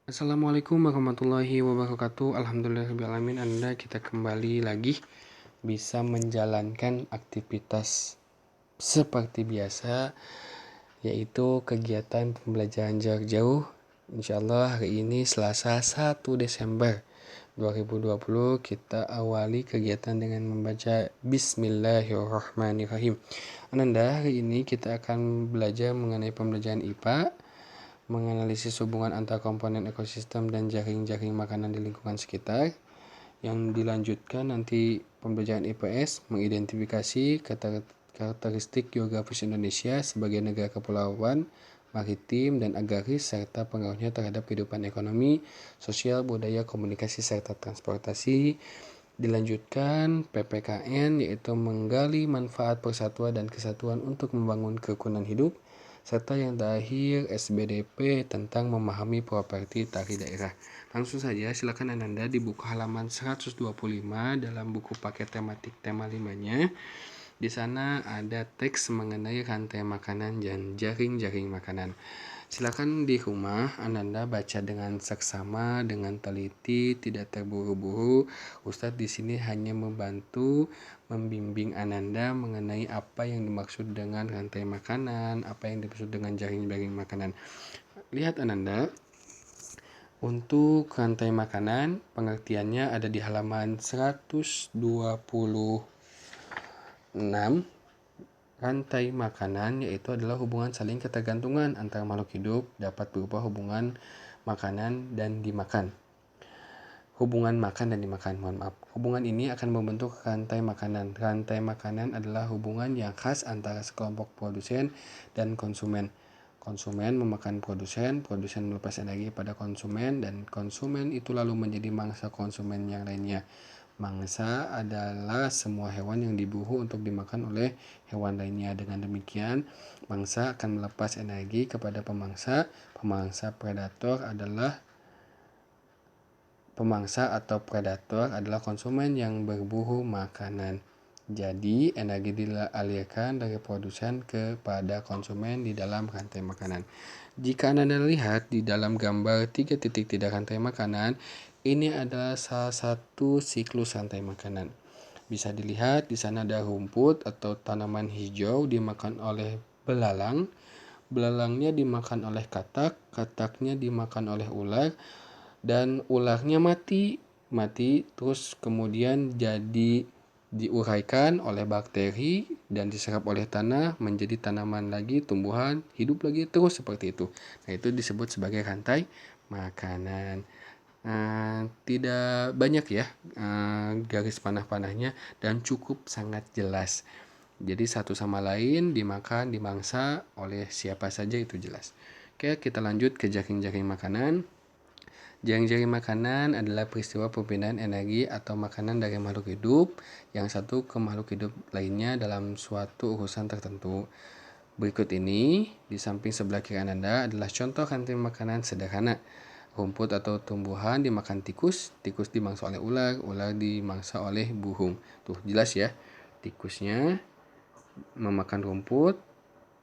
Assalamualaikum warahmatullahi wabarakatuh. Alhamdulillahirrahmanirrahim. Anda kita kembali lagi bisa menjalankan aktivitas seperti biasa, yaitu kegiatan pembelajaran jarak jauh. Insyaallah hari ini Selasa 1 Desember 2020 kita awali kegiatan dengan membaca Bismillahirrahmanirrahim. Ananda, hari ini kita akan belajar mengenai pembelajaran IPA, menganalisis hubungan antar komponen ekosistem dan jaring-jaring makanan di lingkungan sekitar. Yang dilanjutkan nanti pembelajaran IPS, mengidentifikasi karakteristik geografis Indonesia sebagai negara kepulauan, maritim, dan agraris, serta pengaruhnya terhadap kehidupan ekonomi, sosial, budaya, komunikasi, serta transportasi. Dilanjutkan PPKN, yaitu menggali manfaat persatuan dan kesatuan untuk membangun kerukunan hidup, serta yang terakhir SBDP tentang memahami properti tanah daerah. Langsung saja silakan Ananda di buku halaman 125 dalam buku paket tematik tema 5-nya. Di sana ada teks mengenai rantai makanan dan jaring-jaring makanan. Silakan di rumah Ananda baca dengan seksama, dengan teliti, tidak terburu-buru. Ustadz di sini hanya membantu membimbing Ananda mengenai apa yang dimaksud dengan rantai makanan, apa yang dimaksud dengan jaring-jaring makanan. Lihat Ananda, untuk rantai makanan pengertiannya ada di halaman 126. Rantai makanan yaitu adalah hubungan saling ketergantungan antara makhluk hidup, dapat berupa hubungan makanan dan dimakan. Hubungan makan dan dimakan, Hubungan ini akan membentuk rantai makanan. Rantai makanan adalah hubungan yang khas antara sekelompok produsen dan konsumen. Konsumen memakan produsen, produsen melepas energi pada konsumen, dan konsumen itu lalu menjadi mangsa konsumen yang lainnya. Mangsa adalah semua hewan yang diburu untuk dimakan oleh hewan lainnya. Dengan demikian, mangsa akan melepas energi kepada pemangsa. Pemangsa atau predator adalah konsumen yang berburu makanan. Jadi, energi dialirkan dari produsen kepada konsumen di dalam rantai makanan. Jika Anda lihat di dalam gambar 3 titik tidak rantai makanan, ini adalah salah satu siklus rantai makanan. Bisa dilihat di sana ada rumput atau tanaman hijau dimakan oleh belalang. Belalangnya dimakan oleh katak, kataknya dimakan oleh ular, dan ularnya mati terus kemudian jadi diuraikan oleh bakteri dan diserap oleh tanah menjadi tanaman lagi, tumbuhan, hidup lagi, terus seperti itu. Nah, itu disebut sebagai rantai makanan. Tidak banyak ya garis panah-panahnya dan cukup sangat jelas. Jadi satu sama lain dimakan, dimangsa oleh siapa saja itu jelas. Oke, kita lanjut ke jaring-jaring makanan. Jaring-jaring makanan adalah peristiwa perpindahan energi atau makanan dari makhluk hidup yang satu ke makhluk hidup lainnya dalam suatu urusan tertentu. Berikut ini, di samping sebelah kiri Anda adalah contoh rantai makanan sederhana. Rumput atau tumbuhan dimakan tikus, tikus dimangsa oleh ular, ular dimangsa oleh burung. Tuh, jelas ya. Tikusnya memakan rumput,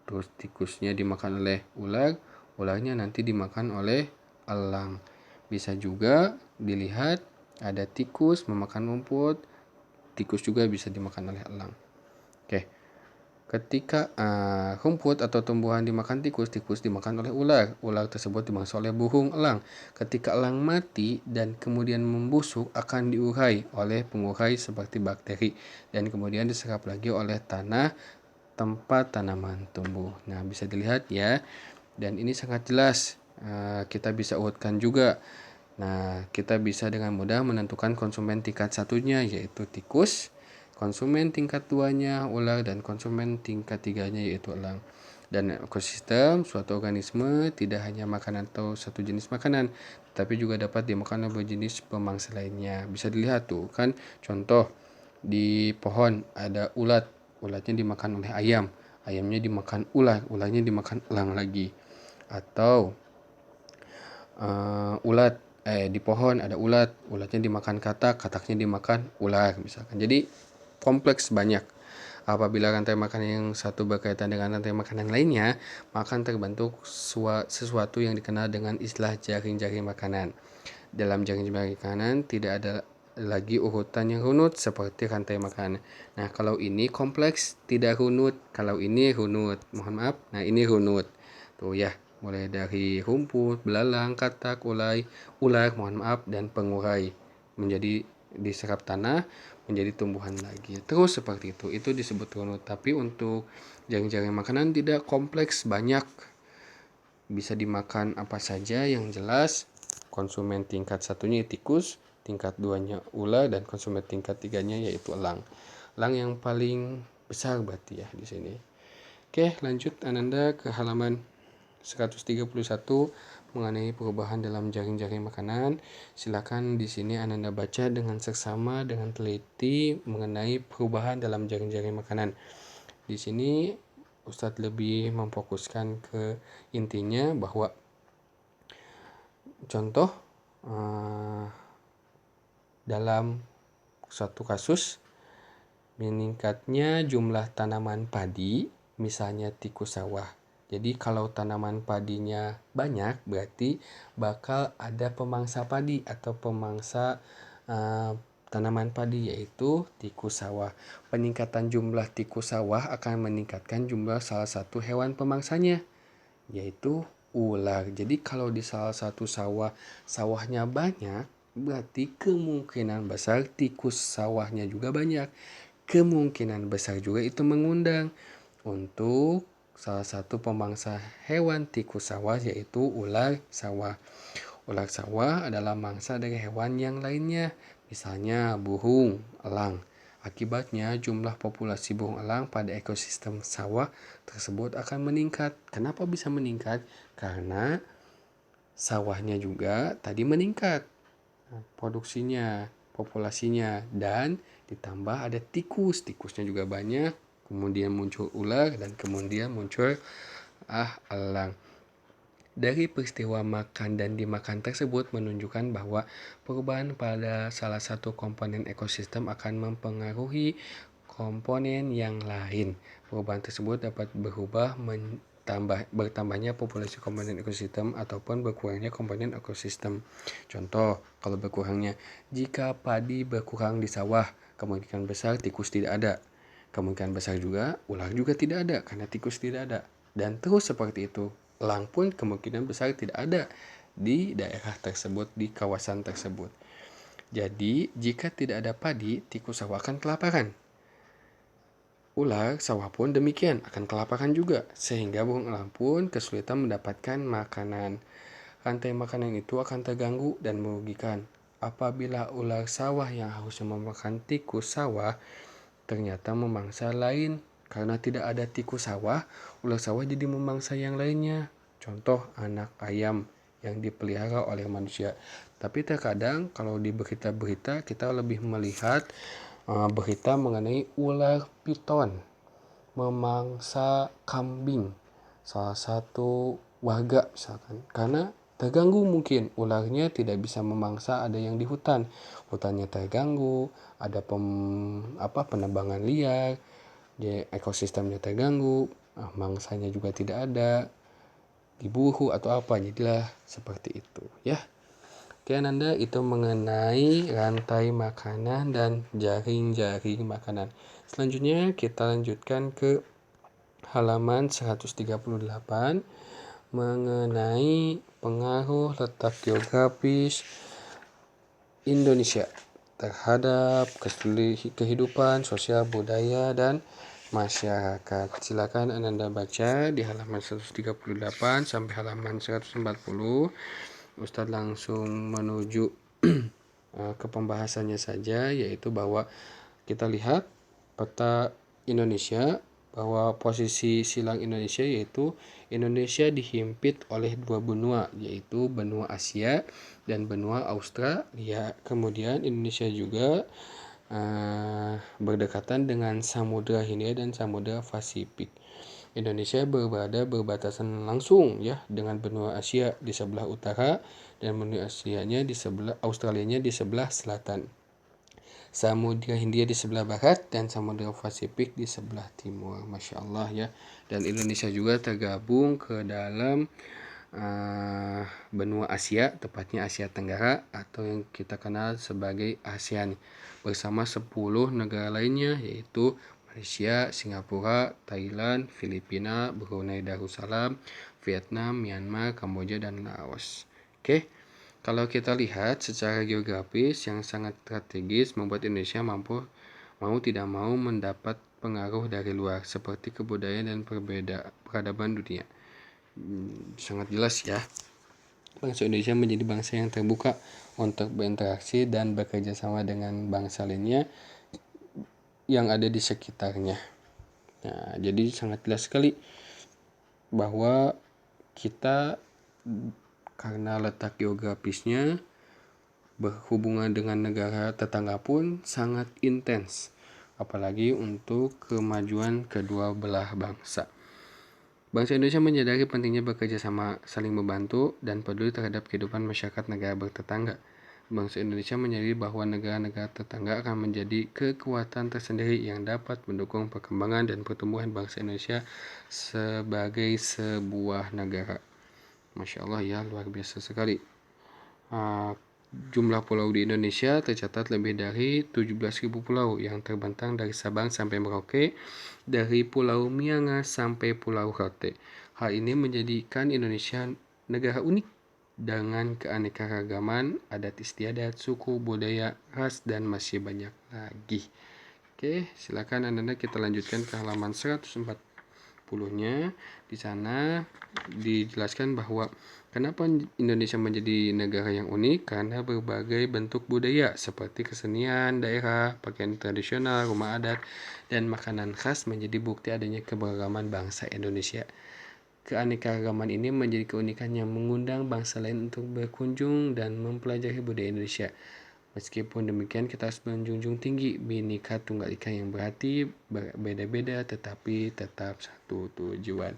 terus tikusnya dimakan oleh ular, ularnya nanti dimakan oleh elang. Bisa juga dilihat ada tikus memakan rumput, tikus juga bisa dimakan oleh elang. Oke. Ketika rumput atau tumbuhan dimakan tikus, tikus dimakan oleh ular, ular tersebut dimangsa oleh burung, elang. Ketika elang mati dan kemudian membusuk akan diurai oleh pengurai seperti bakteri dan kemudian diserap lagi oleh tanah tempat tanaman tumbuh. Nah, bisa dilihat ya. Dan ini sangat jelas. Kita bisa urutkan juga. Nah, kita bisa dengan mudah menentukan konsumen tingkat satunya yaitu tikus, konsumen tingkat 2-nya ular, dan konsumen tingkat 3-nya yaitu elang. Dan ekosistem suatu organisme tidak hanya makanan atau satu jenis makanan, tapi juga dapat dimakan oleh jenis pemangsa lainnya. Bisa dilihat tuh kan contoh di pohon ada ulat, ulatnya dimakan oleh ayam, ayamnya dimakan ular, ularnya dimakan elang lagi. Atau di pohon ada ulat, ulatnya dimakan katak, kataknya dimakan ular misalkan. Jadi kompleks banyak. Apabila rantai makanan yang satu berkaitan dengan rantai makanan lainnya, maka terbentuk sesuatu yang dikenal dengan istilah jaring-jaring makanan. Dalam jaring-jaring makanan tidak ada lagi urutan yang runut seperti rantai makanan. Nah, kalau ini kompleks tidak runut, kalau ini runut. Mohon maaf. Nah, ini runut. Tuh ya, mulai dari rumput, belalang, katak, ular, mohon maaf, dan pengurai menjadi diserap tanah menjadi tumbuhan lagi. Terus seperti itu. Itu disebut runut. Tapi untuk jaring-jaring makanan tidak kompleks, banyak. Bisa dimakan apa saja, yang jelas konsumen tingkat satunya tikus, tingkat 2-nya ular, dan konsumen tingkat 3-nya yaitu elang. Elang yang paling besar berarti ya di sini. Oke, lanjut Ananda ke halaman 131 mengenai perubahan dalam jaring-jaring makanan. Silakan di sini Ananda baca dengan seksama dengan teliti mengenai perubahan dalam jaring-jaring makanan. Di sini Ustadz lebih memfokuskan ke intinya bahwa contoh dalam suatu kasus meningkatnya jumlah tanaman padi, misalnya tikus sawah. Jadi kalau tanaman padinya banyak, berarti bakal ada pemangsa padi atau pemangsa tanaman padi, yaitu tikus sawah. Peningkatan jumlah tikus sawah akan meningkatkan jumlah salah satu hewan pemangsanya, yaitu ular. Jadi kalau di salah satu sawahnya banyak, berarti kemungkinan besar tikus sawahnya juga banyak. Kemungkinan besar juga itu mengundang untuk salah satu pemangsa hewan tikus sawah, yaitu ular sawah. Ular sawah adalah mangsa dari hewan yang lainnya, misalnya burung, elang. Akibatnya jumlah populasi burung elang pada ekosistem sawah tersebut akan meningkat. Kenapa bisa meningkat? Karena sawahnya juga tadi meningkat produksinya, populasinya, dan ditambah ada tikusnya juga banyak, kemudian muncul ular, dan kemudian muncul elang. Dari peristiwa makan dan dimakan tersebut menunjukkan bahwa perubahan pada salah satu komponen ekosistem akan mempengaruhi komponen yang lain. Perubahan tersebut dapat berubah bertambahnya populasi komponen ekosistem ataupun berkurangnya komponen ekosistem. Contoh, kalau berkurangnya, jika padi berkurang di sawah, kemungkinan besar tikus tidak ada. Kemungkinan besar juga ular juga tidak ada karena tikus tidak ada. Dan terus seperti itu. Elang pun kemungkinan besar tidak ada di daerah tersebut, di kawasan tersebut. Jadi, jika tidak ada padi, tikus sawah akan kelaparan. Ular sawah pun demikian, akan kelaparan juga, sehingga burung elang pun kesulitan mendapatkan makanan. Rantai makanan itu akan terganggu dan merugikan. Apabila ular sawah yang harusnya memakan tikus sawah ternyata memangsa lain. Karena tidak ada tikus sawah, ular sawah jadi memangsa yang lainnya. Contoh anak ayam yang dipelihara oleh manusia. Tapi terkadang kalau di berita-berita kita lebih melihat berita mengenai ular piton memangsa kambing salah satu warga misalkan, karena terganggu mungkin ularnya tidak bisa memangsa, ada yang di hutannya terganggu, ada penebangan liar, ekosistemnya terganggu, mangsanya juga tidak ada, diburu atau apa, jadilah seperti itu ya. Oke Ananda, itu mengenai rantai makanan dan jaring-jaring makanan. Selanjutnya kita lanjutkan ke halaman 138 mengenai pengaruh letak geografis Indonesia terhadap kehidupan sosial budaya dan masyarakat. Silakan Ananda baca di halaman 138 sampai halaman 140. Ustadz langsung menuju ke pembahasannya saja, yaitu bahwa kita lihat peta Indonesia, bahwa posisi silang Indonesia yaitu Indonesia dihimpit oleh dua benua, yaitu benua Asia dan benua Australia. Kemudian Indonesia juga berdekatan dengan Samudra Hindia dan Samudra Pasifik. Indonesia berbatasan langsung ya dengan benua Asia di sebelah utara dan benua Australianya di sebelah selatan. Samudra Hindia di sebelah barat dan Samudra Pasifik di sebelah timur. Masya Allah ya. Dan Indonesia juga tergabung ke dalam benua Asia, tepatnya Asia Tenggara atau yang kita kenal sebagai ASEAN, bersama 10 negara lainnya yaitu Malaysia, Singapura, Thailand, Filipina, Brunei Darussalam, Vietnam, Myanmar, Kamboja, dan Laos. Oke, kalau kita lihat secara geografis yang sangat strategis membuat Indonesia mau tidak mau mendapat pengaruh dari luar seperti kebudayaan dan peradaban dunia. Sangat jelas ya, bangsa Indonesia menjadi bangsa yang terbuka untuk berinteraksi dan bekerja sama dengan bangsa lainnya yang ada di sekitarnya. Nah, jadi sangat jelas sekali bahwa kita karena letak geografisnya berhubungan dengan negara tetangga pun sangat intens, apalagi untuk kemajuan kedua belah bangsa. Bangsa Indonesia menyadari pentingnya bekerja sama, saling membantu, dan peduli terhadap kehidupan masyarakat negara bertetangga. Bangsa Indonesia menyadari bahwa negara-negara tetangga akan menjadi kekuatan tersendiri yang dapat mendukung perkembangan dan pertumbuhan bangsa Indonesia sebagai sebuah negara. Masya Allah ya, luar biasa sekali. Jumlah pulau di Indonesia tercatat lebih dari 17.000 pulau yang terbentang dari Sabang sampai Merauke, dari Pulau Miangas sampai Pulau Rote. Hal ini menjadikan Indonesia negara unik dengan keanekaragaman adat istiadat, suku, budaya, ras, dan masih banyak lagi. Oke, silakan Anda kita lanjutkan ke halaman 140-nya. Di sana dijelaskan bahwa kenapa Indonesia menjadi negara yang unik? Karena berbagai bentuk budaya seperti kesenian daerah, pakaian tradisional, rumah adat, dan makanan khas menjadi bukti adanya keberagaman bangsa Indonesia. Keanekaragaman ini menjadi keunikan yang mengundang bangsa lain untuk berkunjung dan mempelajari budaya Indonesia. Meskipun demikian, kita harus menjunjung tinggi Bhinneka Tunggal Ika yang berarti berbeda-beda tetapi tetap satu tujuan.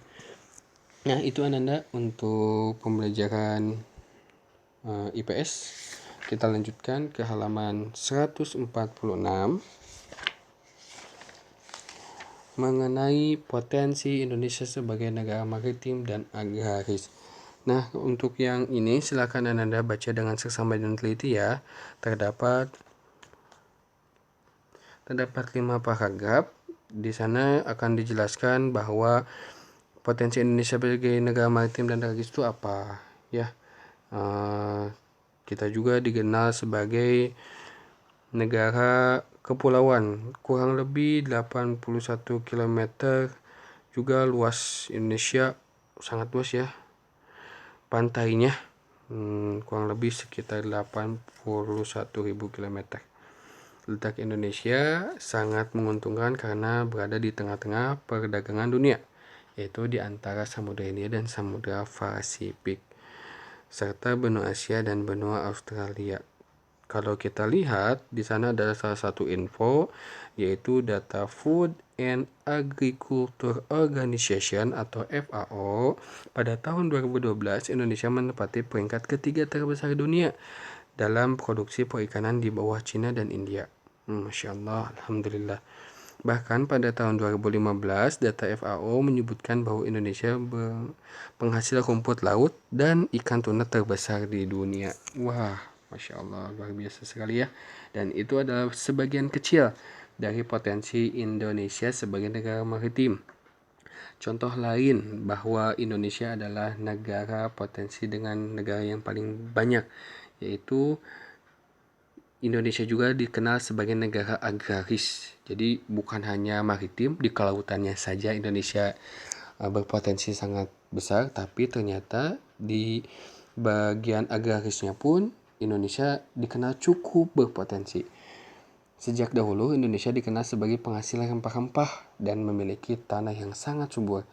Nah, itu Ananda untuk pembelajaran IPS. Kita lanjutkan ke halaman 146 mengenai potensi Indonesia sebagai negara maritim dan agraris. Nah, untuk yang ini silakan Anda baca dengan seksama dan teliti ya. Terdapat 5 paragraf. Di sana akan dijelaskan bahwa potensi Indonesia sebagai negara maritim dan agraris itu apa ya. Kita juga dikenal sebagai negara kepulauan, kurang lebih 81 km. Juga luas Indonesia sangat luas ya. Pantainya kurang lebih sekitar 81.000 km. Letak Indonesia sangat menguntungkan karena berada di tengah-tengah perdagangan dunia, yaitu di antara Samudra Hindia dan Samudra Pasifik, serta benua Asia dan benua Australia. Kalau kita lihat di sana ada salah satu info, yaitu data Food and Agriculture Organization atau FAO. Pada tahun 2012 Indonesia menempati peringkat ketiga terbesar dunia dalam produksi perikanan di bawah Cina dan India. Masya Allah, Alhamdulillah. Bahkan pada tahun 2015 data FAO menyebutkan bahwa Indonesia penghasil rumput laut dan ikan tuna terbesar di dunia. Wah, Masya Allah, luar biasa sekali ya. Dan itu adalah sebagian kecil dari potensi Indonesia sebagai negara maritim. Contoh lain bahwa Indonesia adalah negara potensi dengan negara yang paling banyak, yaitu Indonesia juga dikenal sebagai negara agraris. Jadi bukan hanya maritim, di kelautannya saja Indonesia berpotensi sangat besar, tapi ternyata di bagian agrarisnya pun Indonesia dikenal cukup berpotensi. Sejak dahulu Indonesia dikenal sebagai penghasil rempah-rempah dan memiliki tanah yang sangat subur.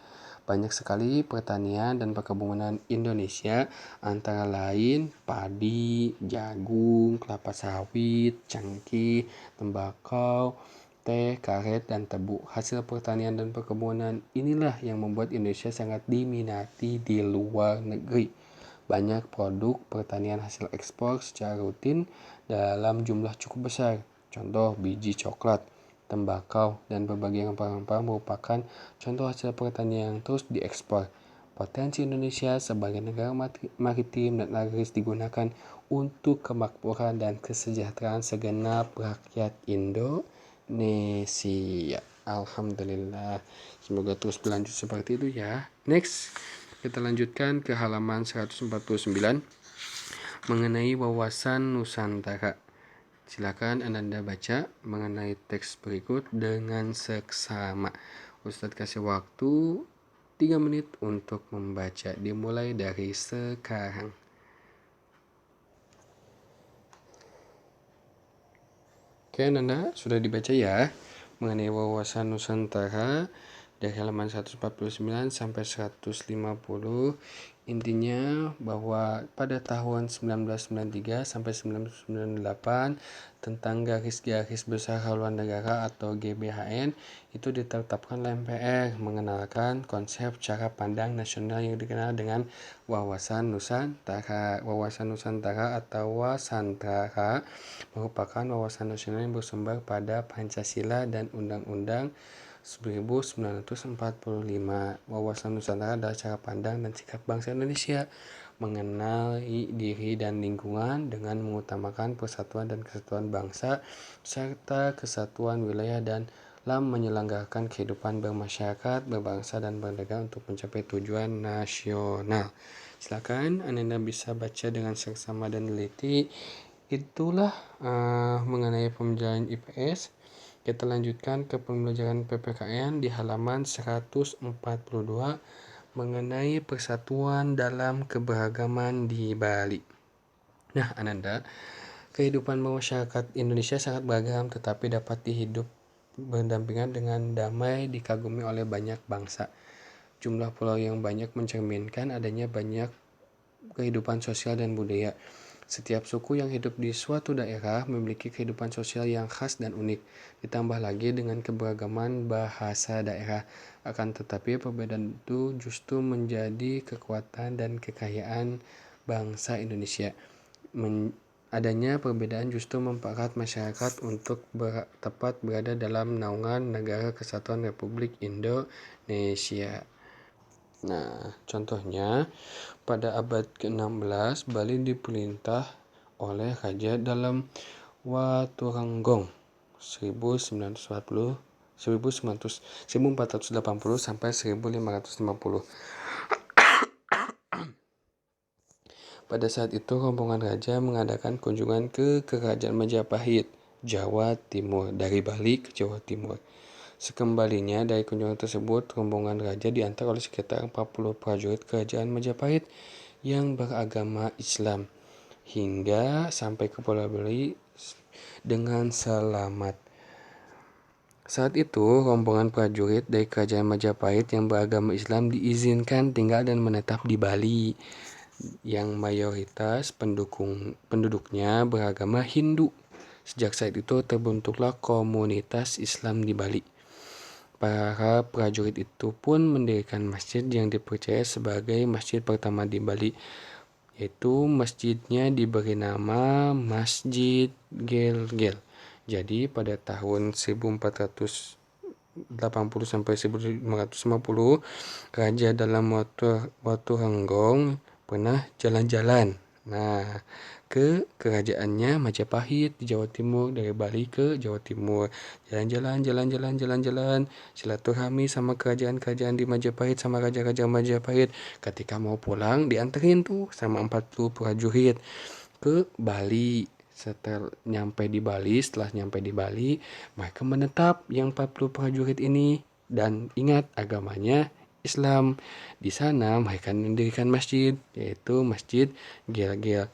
Banyak sekali pertanian dan perkebunan Indonesia, antara lain padi, jagung, kelapa sawit, cengkeh, tembakau, teh, karet, dan tebu. Hasil pertanian dan perkebunan inilah yang membuat Indonesia sangat diminati di luar negeri. Banyak produk pertanian hasil ekspor secara rutin dalam jumlah cukup besar. Contoh biji coklat, tembakau, dan berbagai rempah-rempah merupakan contoh hasil pertanian yang terus diekspor. Potensi Indonesia sebagai negara maritim dan agraris digunakan untuk kemakmuran dan kesejahteraan segenap rakyat Indonesia. Alhamdulillah. Semoga terus berlanjut seperti itu ya. Next, kita lanjutkan ke halaman 149 mengenai wawasan Nusantara. Silakan Anda baca mengenai teks berikut dengan seksama. Ustadz kasih waktu 3 menit untuk membaca, dimulai dari sekarang. Oke, Anda sudah dibaca ya mengenai wawasan Nusantara dari halaman 149 sampai 150. Intinya bahwa pada tahun 1993 sampai 1998 tentang garis-garis besar haluan negara atau GBHN itu ditetapkan oleh MPR, mengenalkan konsep cara pandang nasional yang dikenal dengan wawasan Nusantara. Wawasan Nusantara atau Wasantara merupakan wawasan nasional yang bersumber pada Pancasila dan Undang-Undang 1945. Wawasan Nusantara adalah cara pandang dan sikap bangsa Indonesia mengenali diri dan lingkungan dengan mengutamakan persatuan dan kesatuan bangsa serta kesatuan wilayah dan dalam menyelenggarakan kehidupan bermasyarakat, berbangsa, dan bernegara untuk mencapai tujuan nasional. Silakan Anda bisa baca dengan seksama dan teliti. Itulah mengenai pembelajaran IPS. Kita lanjutkan ke pembelajaran PPKN di halaman 142 mengenai persatuan dalam keberagaman di Bali. Nah, Ananda, kehidupan masyarakat Indonesia sangat beragam tetapi dapat dihidup berdampingan dengan damai, dikagumi oleh banyak bangsa. Jumlah pulau yang banyak mencerminkan adanya banyak kehidupan sosial dan budaya. Setiap suku yang hidup di suatu daerah memiliki kehidupan sosial yang khas dan unik, ditambah lagi dengan keberagaman bahasa daerah. Akan tetapi perbedaan itu justru menjadi kekuatan dan kekayaan bangsa Indonesia. Adanya perbedaan justru mempererat masyarakat untuk tepat berada dalam naungan Negara Kesatuan Republik Indonesia. Nah, contohnya pada abad ke-16 Bali diperintah oleh Raja dalam Waturanggong 1480 sampai 1550. Pada saat itu rombongan raja mengadakan kunjungan ke Kerajaan Majapahit, Jawa Timur, dari Bali ke Jawa Timur. Sekembalinya dari kunjungan tersebut, rombongan raja diantar oleh sekitar 40 prajurit kerajaan Majapahit yang beragama Islam hingga sampai ke Pulau Bali dengan selamat. Saat itu, rombongan prajurit dari kerajaan Majapahit yang beragama Islam diizinkan tinggal dan menetap di Bali, yang mayoritas penduduknya beragama Hindu. Sejak saat itu terbentuklah komunitas Islam di Bali. Para prajurit itu pun mendirikan masjid yang dipercaya sebagai masjid pertama di Bali, yaitu masjidnya diberi nama Masjid Gel-Gel. Jadi pada tahun 1480 sampai 1550, Raja dalam Waturanggong pernah jalan-jalan ke kerajaannya Majapahit di Jawa Timur, dari Bali ke Jawa Timur. Jalan-jalan, silaturahmi sama kerajaan-kerajaan di Majapahit, sama raja-raja Majapahit. Ketika mau pulang dianterin tuh sama 40 prajurit ke Bali. Setelah nyampe di Bali, mereka menetap yang 40 prajurit ini, dan ingat agamanya Islam. Di sana mereka mendirikan masjid, yaitu Masjid Gel-Gel.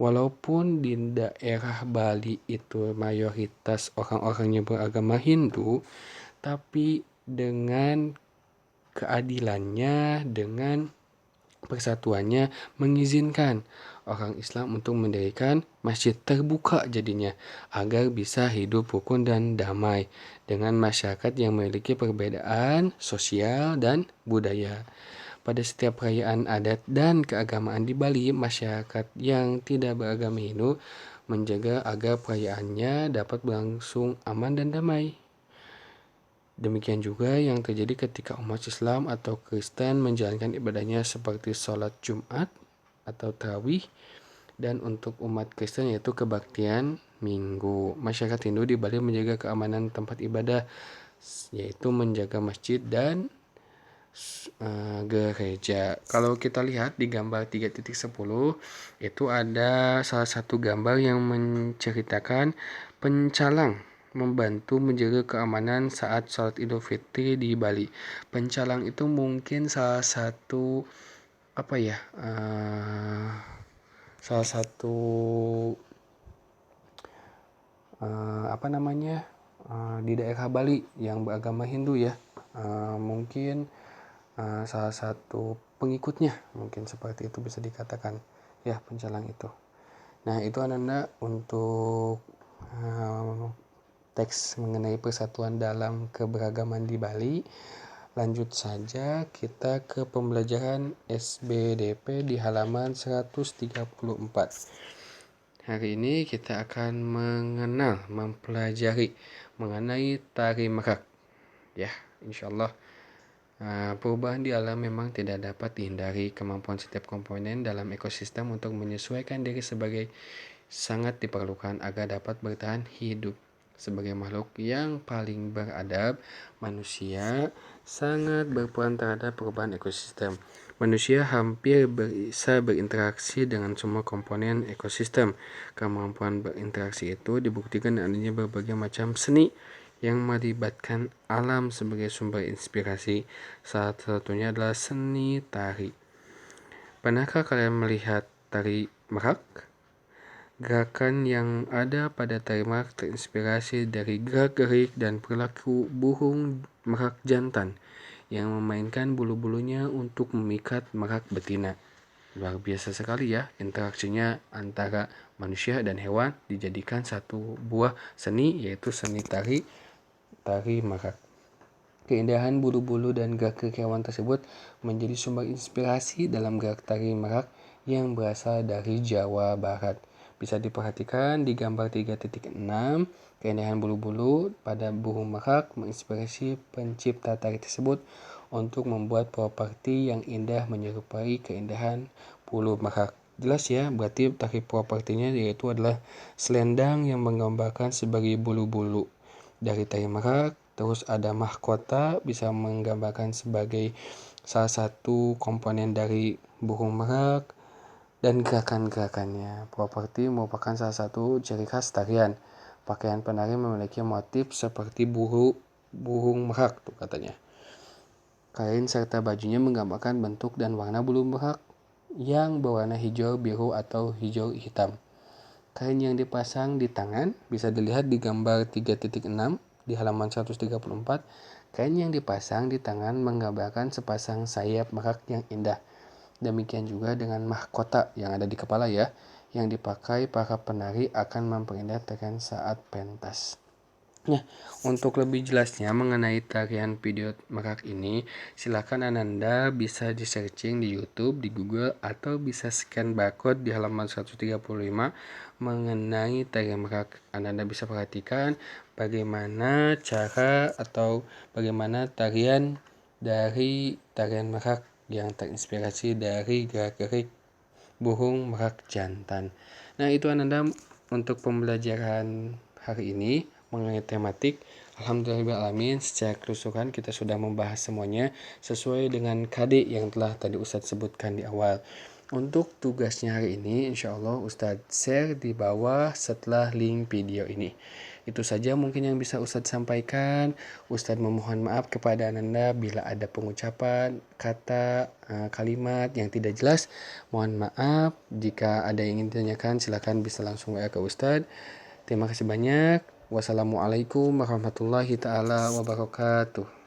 Walaupun di daerah Bali itu mayoritas orang-orangnya beragama Hindu, tapi dengan keadilannya, dengan persatuannya mengizinkan orang Islam untuk mendirikan masjid terbuka jadinya, agar bisa hidup rukun dan damai dengan masyarakat yang memiliki perbedaan sosial dan budaya. Pada setiap perayaan adat dan keagamaan di Bali, masyarakat yang tidak beragama Hindu menjaga agar perayaannya dapat berlangsung aman dan damai. Demikian juga yang terjadi ketika umat Islam atau Kristen menjalankan ibadahnya seperti sholat Jumat atau tarawih, dan untuk umat Kristen yaitu kebaktian Minggu. Masyarakat Hindu di Bali menjaga keamanan tempat ibadah, yaitu menjaga masjid dan gereja. Kalau kita lihat di gambar 3.10 itu ada salah satu gambar yang menceritakan pencalang membantu menjaga keamanan saat sholat Idul Fitri di Bali. Pencalang itu mungkin salah satu salah satu di daerah Bali yang beragama Hindu ya. Mungkin salah satu pengikutnya, mungkin seperti itu bisa dikatakan ya, pencalang itu. Nah, itu Ananda untuk teks mengenai persatuan dalam keberagaman di Bali. Lanjut saja kita ke pembelajaran SBDP di halaman 134. Hari ini kita akan mempelajari mengenai tari merak. Ya, insyaallah. Perubahan di alam memang tidak dapat dihindari. Kemampuan setiap komponen dalam ekosistem untuk menyesuaikan diri sangat diperlukan agar dapat bertahan hidup. Sebagai makhluk yang paling beradab, manusia sangat berperan terhadap perubahan ekosistem. Manusia hampir bisa berinteraksi dengan semua komponen ekosistem. Kemampuan berinteraksi itu dibuktikan adanya berbagai macam seni yang melibatkan alam sebagai sumber inspirasi. Salah satunya adalah seni tari. Pernahkah kalian melihat tari merak? Gerakan yang ada pada tari merak terinspirasi dari gerak-gerik dan perilaku burung merak jantan yang memainkan bulu-bulunya untuk memikat merak betina. Luar biasa sekali ya, interaksinya antara manusia dan hewan dijadikan satu buah seni, yaitu seni tari merak. Keindahan bulu-bulu dan gerak-gerik hewan tersebut menjadi sumber inspirasi dalam gerak tari merak yang berasal dari Jawa Barat. Bisa diperhatikan di gambar 3.6, keindahan bulu-bulu pada burung merak menginspirasi pencipta tari tersebut untuk membuat properti yang indah menyerupai keindahan bulu merak. Jelas ya, berarti tari propertinya yaitu adalah selendang yang menggambarkan sebagai bulu-bulu dari tari merak. Terus ada mahkota bisa menggambarkan sebagai salah satu komponen dari burung merak. Dan gerakan-gerakannya. Properti merupakan salah satu ciri khas tarian. Pakaian penari memiliki motif seperti burung merak tuh katanya. Kain serta bajunya menggambarkan bentuk dan warna bulu merak yang berwarna hijau, biru, atau hijau hitam. Kain yang dipasang di tangan bisa dilihat di gambar 3.6 di halaman 134. Kain yang dipasang di tangan menggambarkan sepasang sayap merak yang indah. Demikian juga dengan mahkota yang ada di kepala ya, yang dipakai para penari akan memperindah tarian saat pentas. Nah, untuk lebih jelasnya mengenai tarian video merak ini, silakan Ananda bisa di searching di YouTube, di Google, atau bisa scan barcode di halaman 135 mengenai tarian merak. Ananda bisa perhatikan bagaimana cara atau bagaimana tarian dari tarian merak yang terinspirasi dari gerak-gerik burung merak jantan. Nah, itu Ananda untuk pembelajaran hari ini mengenai tematik. Alhamdulillahirrahmanirrahim, secara keseluruhan kita sudah membahas semuanya sesuai dengan KD yang telah tadi Ustadz sebutkan di awal. Untuk tugasnya hari ini, insya Allah Ustadz share di bawah setelah link video ini. Itu saja mungkin yang bisa Ustadz sampaikan. Ustadz memohon maaf kepada Ananda bila ada pengucapan, kata, kalimat yang tidak jelas. Mohon maaf. Jika ada yang ingin ditanyakan, silakan bisa langsung WA ke Ustadz. Terima kasih banyak. Wassalamualaikum warahmatullahi taala wabarakatuh.